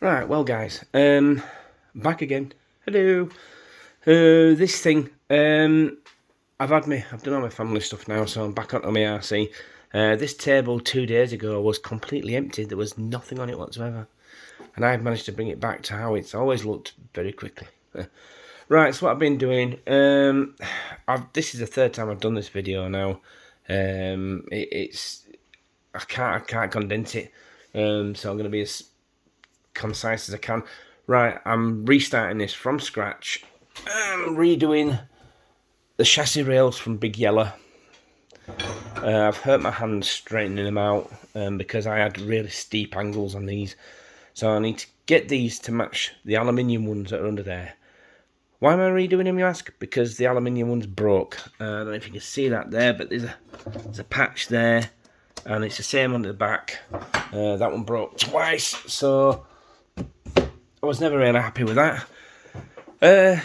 Right, well guys, back again. Hello. This thing, I've done all my family stuff now, so I'm back onto my RC. This table 2 days ago was completely empty. There was nothing on it whatsoever. And I've managed to bring it back to how it's always looked very quickly. Right, so what I've been doing, this is the third time I've done this video now. I can't condense it, so I'm going to be as concise as I can. Right, I'm restarting this from scratch. Redoing the chassis rails from Big Yellow. I've hurt my hand straightening them out because I had really steep angles on these. So I need to get these to match the aluminium ones that are under there. Why am I redoing them, you ask? Because the aluminium ones broke. I don't know if you can see that there, but there's a patch there. And it's the same on the back. That one broke twice, so I was never really happy with that.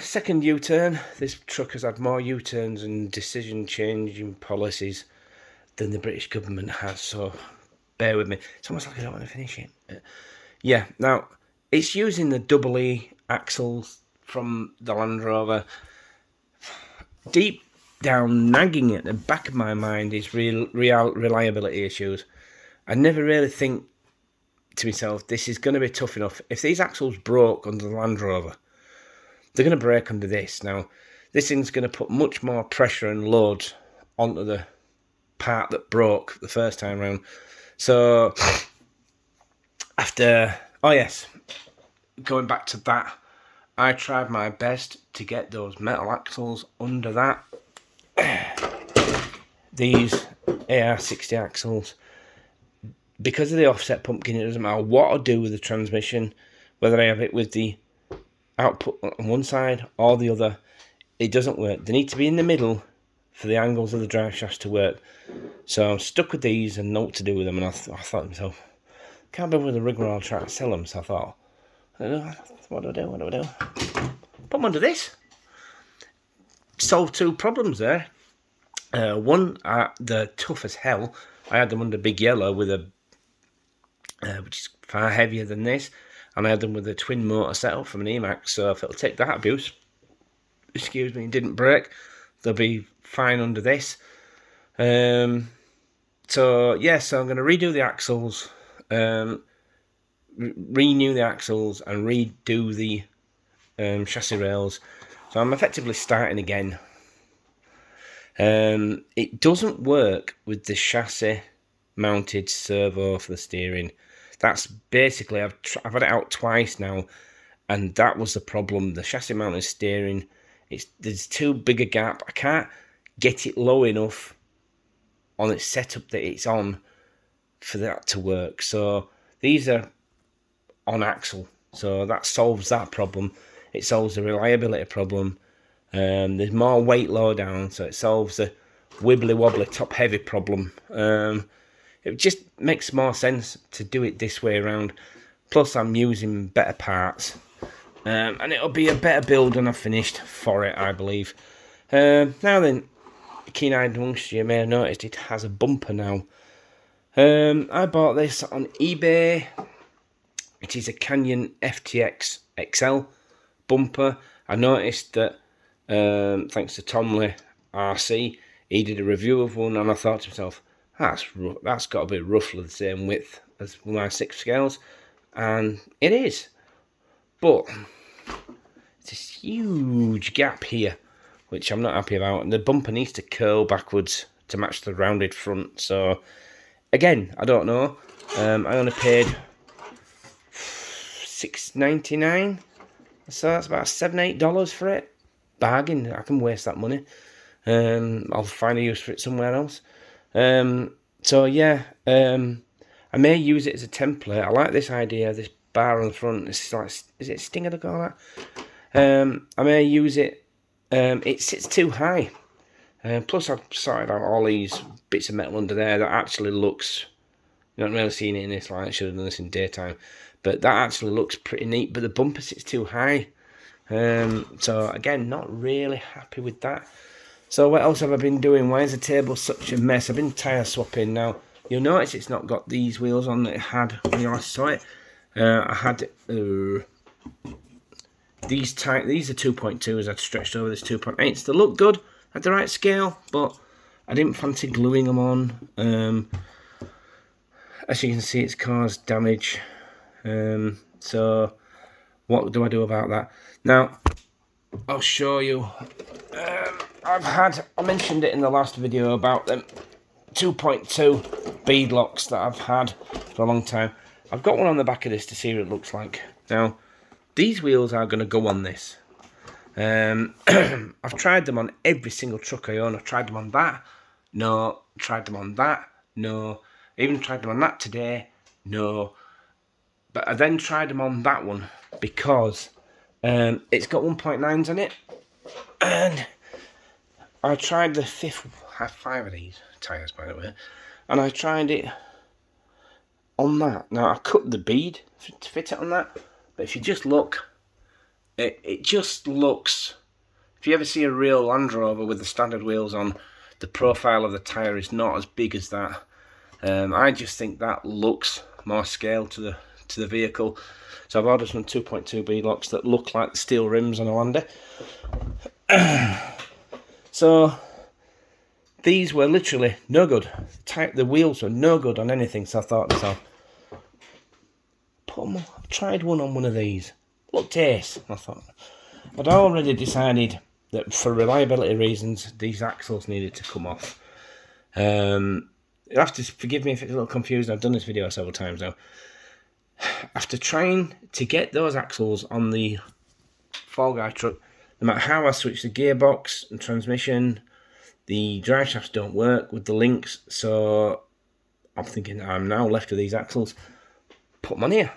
Second U-turn. This truck has had more U-turns and decision-changing policies than the British government has, so bear with me. It's almost like I don't want to finish it. Yeah, now, it's using the double E axles from the Land Rover. Deep down, nagging at the back of my mind is real reliability issues. I never really think to myself, this is going to be tough enough. If these axles broke under the Land Rover, they're going to break under this. Now, this thing's going to put much more pressure and load onto the part that broke the first time round. So, going back to that, I tried my best to get those metal axles under that. These AR60 axles, because of the offset pumpkin, it doesn't matter what I do with the transmission, whether I have it with the output on one side or the other, it doesn't work. They need to be in the middle for the angles of the drive shafts to work. So I'm stuck with these and know what to do with them. And I thought to myself, can't be with a rigmarole trying to sell them. So I thought, what do I do? Put them under this. Solve two problems there. One, they're tough as hell. I had them under Big Yellow with which is far heavier than this, and I had them with a twin motor setup from an Emax. So if it'll take that abuse, and didn't break, they'll be fine under this. So I'm going to redo the axles, renew the axles, and redo the chassis rails. So I'm effectively starting again. It doesn't work with the chassis mounted servo for the steering. That's basically, I've had it out twice now, and that was the problem. The chassis mounted steering, there's too big a gap. I can't get it low enough on its setup that it's on for that to work. So these are on axle, so that solves that problem. It solves the reliability problem. There's more weight low down, so it solves the wibbly wobbly top heavy problem. It just makes more sense to do it this way around. Plus, I'm using better parts, and it'll be a better build when I've finished for it, I believe. Now then, keen-eyed amongst you may have noticed it has a bumper now. I bought this on eBay. It is a Canyon FTX XL bumper. I noticed that, thanks to Tomley RC, he did a review of one, and I thought to myself, that's got to be roughly the same width as my 6 scales, and it is. But there's this huge gap here, which I'm not happy about, and the bumper needs to curl backwards to match the rounded front. So again, I don't know. I only paid $6.99, so that's about $7-8 for it. Bargain. I can waste that money. I'll find a use for it somewhere else. I may use it as a template. I like this idea, this bar on the front. It's like, is it Stinger to call that? I may use it. It sits too high. Plus, I've sorted out all these bits of metal under there that actually looks. You're not really seeing it in this light. I should have done this in daytime, but that actually looks pretty neat. But the bumper sits too high. So again, not really happy with that. So what else have I been doing? Why is the table such a mess? I've been tyre swapping now. You'll notice it's not got these wheels on that it had when you last saw it. I had these are 2.2s. I'd stretched over this 2.8s. They look good at the right scale, but I didn't fancy gluing them on. As you can see, it's caused damage. So what do I do about that? Now, I'll show you. I mentioned it in the last video about them 2.2 bead locks that I've had for a long time. I've got one on the back of this to see what it looks like. Now, these wheels are going to go on this. I've tried them on every single truck I own. I've tried them on that. No. Tried them on that. No. Even tried them on that today. No. But I then tried them on that one because it's got 1.9s on it. And I tried the I have 5 of these tyres, by the way. And I tried it on that. Now, I cut the bead to fit it on that. But if you just look, it just looks... If you ever see a real Land Rover with the standard wheels on, the profile of the tyre is not as big as that. I just think that looks more scale to the vehicle. So I've ordered some 2.2 bead locks that look like the steel rims on a Lander. So these were literally no good. The wheels were no good on anything. So I thought to myself, I tried one on one of these. Looked ace. I thought I'd already decided that for reliability reasons, these axles needed to come off. You'll have to forgive me if it's a little confusing. I've done this video several times now. After trying to get those axles on the Fall Guy truck, no matter how I switch the gearbox and transmission, the drive shafts don't work with the links. So I'm thinking I'm now left with these axles. Put them on here.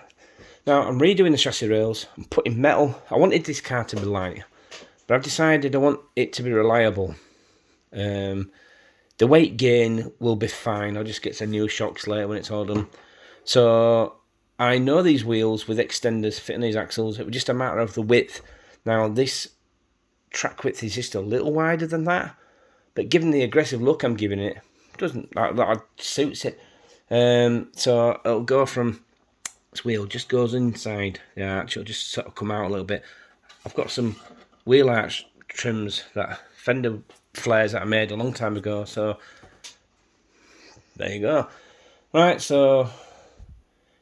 Now I'm redoing the chassis rails. I'm putting metal. I wanted this car to be light, but I've decided I want it to be reliable. The weight gain will be fine. I'll just get some new shocks later when it's all done. So I know these wheels with extenders fit on these axles. It was just a matter of the width. Now this track width is just a little wider than that, but given the aggressive look I'm giving it, that suits it. So it'll go from... This wheel just goes inside the arch. It'll just sort of come out a little bit. I've got some wheel arch trims, that fender flares that I made a long time ago. So there you go. Right, so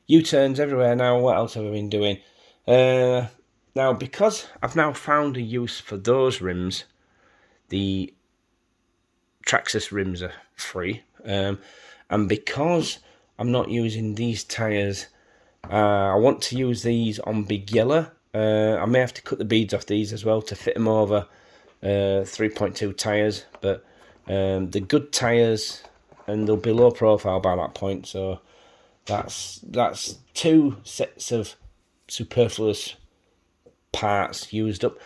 U-turns everywhere now. What else have I been doing? Now, because I've now found a use for those rims, the Traxxas rims are free. And because I'm not using these tyres, I want to use these on Big Yellow. I may have to cut the beads off these as well to fit them over 3.2 tyres. But the good tyres, and they'll be low profile by that point. So that's 2 sets of superfluous parts used up.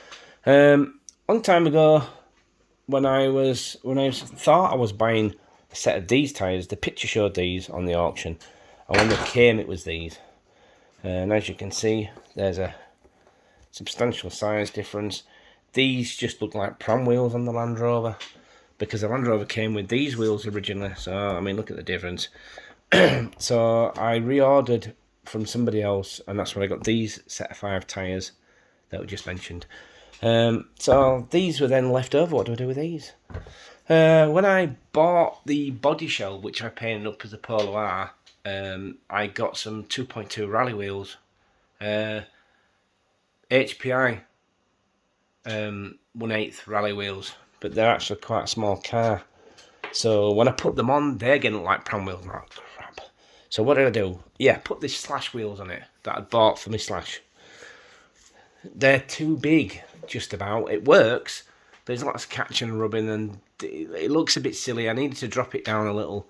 Long time ago, when I thought I was buying a set of these tyres, the picture showed these on the auction, and when they came, it was these. And as you can see, there's a substantial size difference. These just look like pram wheels on the Land Rover, because the Land Rover came with these wheels originally. So I mean, look at the difference. So I reordered from somebody else, and that's where I got these set of 5 tyres that were just mentioned. So these were then left over. What do I do with these? When I bought the body shell, which I painted up as a Polo R, I got some 2.2 rally wheels, HPI 1/8 rally wheels, but they're actually quite a small car. So when I put them on, they're getting like pram wheels. Oh, crap. So what did I do? Yeah, put these Slash wheels on it that I'd bought for my Slash. They're too big, just about. It works, but there's lots of catching and rubbing, and it looks a bit silly. I needed to drop it down a little.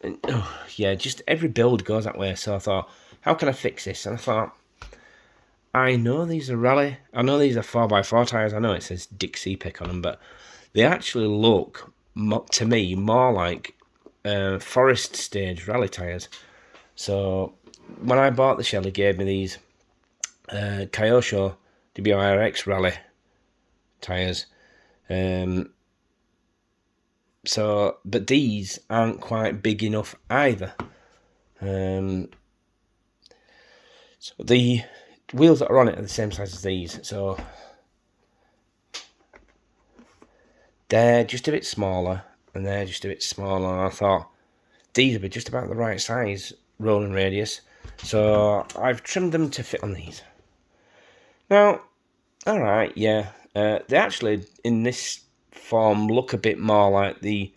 And, yeah, just every build goes that way. So I thought, how can I fix this? And I thought, I know these are rally. I know these are 4x4 tyres. I know it says Dixie Pick on them, but they actually look, to me, more like forest stage rally tyres. So when I bought the shell, he gave me these Kyosho WRX rally tyres. So, but these aren't quite big enough either. So So the wheels that are on it are the same size as these, so they're just a bit smaller and they're just a bit smaller, and I thought these would be just about the right size rolling radius, so I've trimmed them to fit on these. Now, alright, yeah, they actually in this form look a bit more like the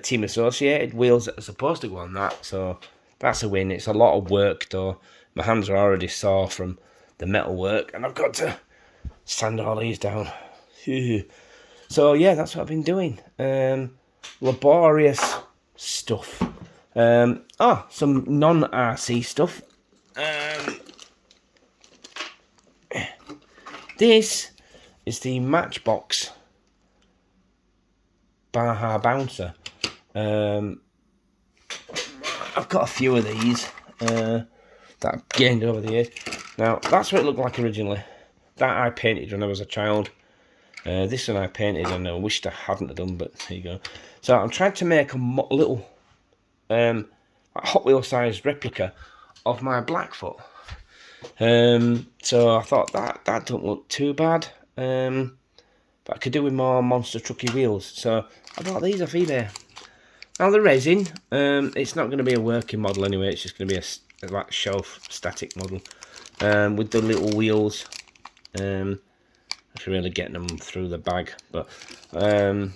Team Associated wheels that are supposed to go on that, so that's a win. It's a lot of work though. My hands are already sore from the metal work, and I've got to sand all these down. So yeah, that's what I've been doing. Laborious stuff. Some non-RC stuff. This is the Matchbox Baja Bouncer. I've got a few of these that I've gained over the years. Now, that's what it looked like originally. That I painted when I was a child. This one I painted and I wished I hadn't done, but there you go. So I'm trying to make a little Hot Wheels sized replica of my Blackfoot. So I thought that don't look too bad. But I could do with more monster trucky wheels. So I bought these off eBay. Now the resin, it's not going to be a working model anyway. It's just going to be a like shelf static model with the little wheels. After really getting them through the bag, but I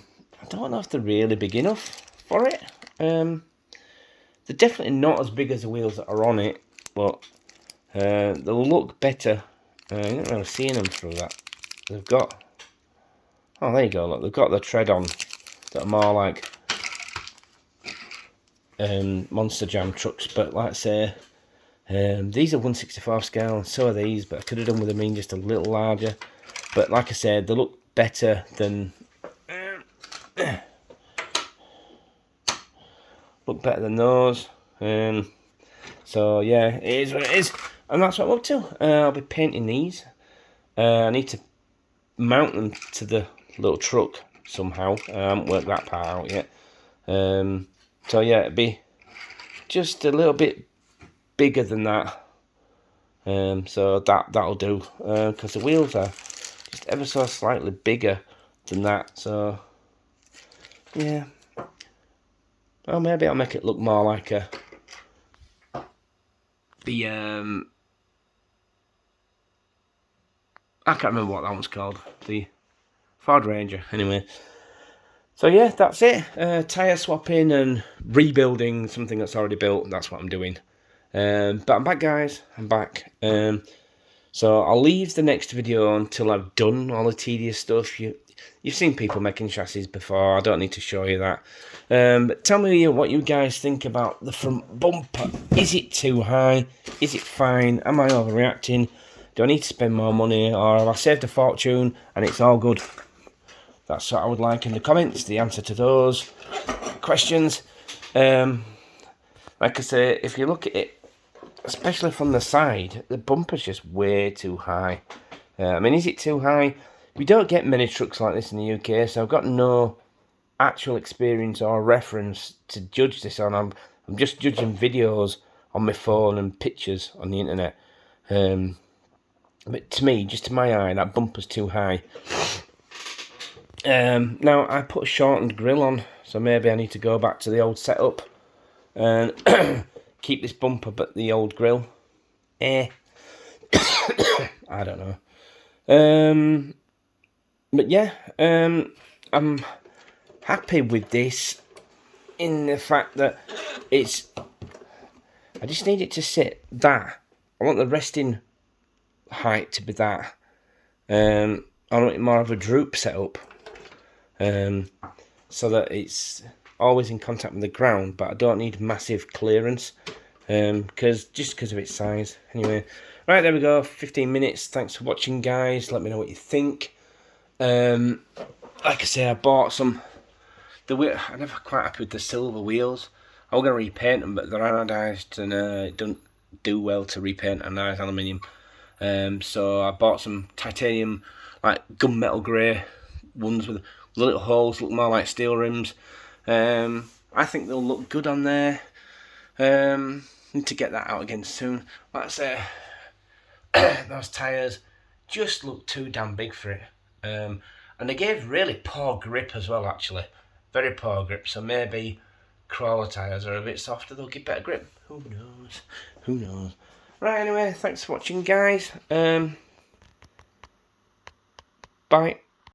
don't know if they're really big enough for it. They're definitely not as big as the wheels that are on it, but they'll look better. You're not really seeing them through that. They've got, oh there you go, look, they've got the tread on that are more like Monster Jam trucks, but like I say, these are 1/64 scale and so are these, but I could have done with them being just a little larger. But like I said, they look better than those. So yeah, it is what it is, and that's what I'm up to. I'll be painting these. I need to mount them to the little truck somehow. I haven't worked that part out yet. So yeah, it'd be just a little bit bigger than that. So that'll do, because the wheels are just ever so slightly bigger than that. So yeah, well, maybe I'll make it look more like I can't remember what that one's called, the Ford Ranger. Anyway, so yeah, that's it. Tyre swapping and rebuilding something that's already built. That's what I'm doing. But I'm back, guys. I'm back. So I'll leave the next video until I've done all the tedious stuff. You've seen people making chassis before. I don't need to show you that. But tell me what you guys think about the front bumper. Is it too high? Is it fine? Am I overreacting? Do I need to spend more money, or have I saved a fortune and it's all good? That's what I would like in the comments, the answer to those questions. Like I say, if you look at it, especially from the side, the bumper's just way too high. I mean, is it too high? We don't get many trucks like this in the UK, so I've got no actual experience or reference to judge this on. I'm just judging videos on my phone and pictures on the internet. But to me, just to my eye, that bumper's too high. Now, I put a shortened grille on, so maybe I need to go back to the old setup and keep this bumper but the old grille. I don't know. But yeah, I'm happy with this in the fact that it's... I just need it to sit that. I want the resting height to be that. I want it more of a droop setup, so that it's always in contact with the ground, but I don't need massive clearance, because of its size. Anyway, right, there we go, 15 minutes. Thanks for watching, guys. Let me know what you think. Like I say, I bought some. I'm never quite happy with the silver wheels. I was going to repaint them, but they're anodised and it doesn't do well to repaint anodised aluminium. So I bought some titanium, like gunmetal grey ones with little holes, look more like steel rims. I think they'll look good on there. Need to get that out again soon. Like I say, those tyres just look too damn big for it. And they gave really poor grip as well, actually. Very poor grip, so maybe crawler tyres are a bit softer, they'll give better grip. Who knows? Who knows? Right, anyway, thanks for watching, guys. Bye.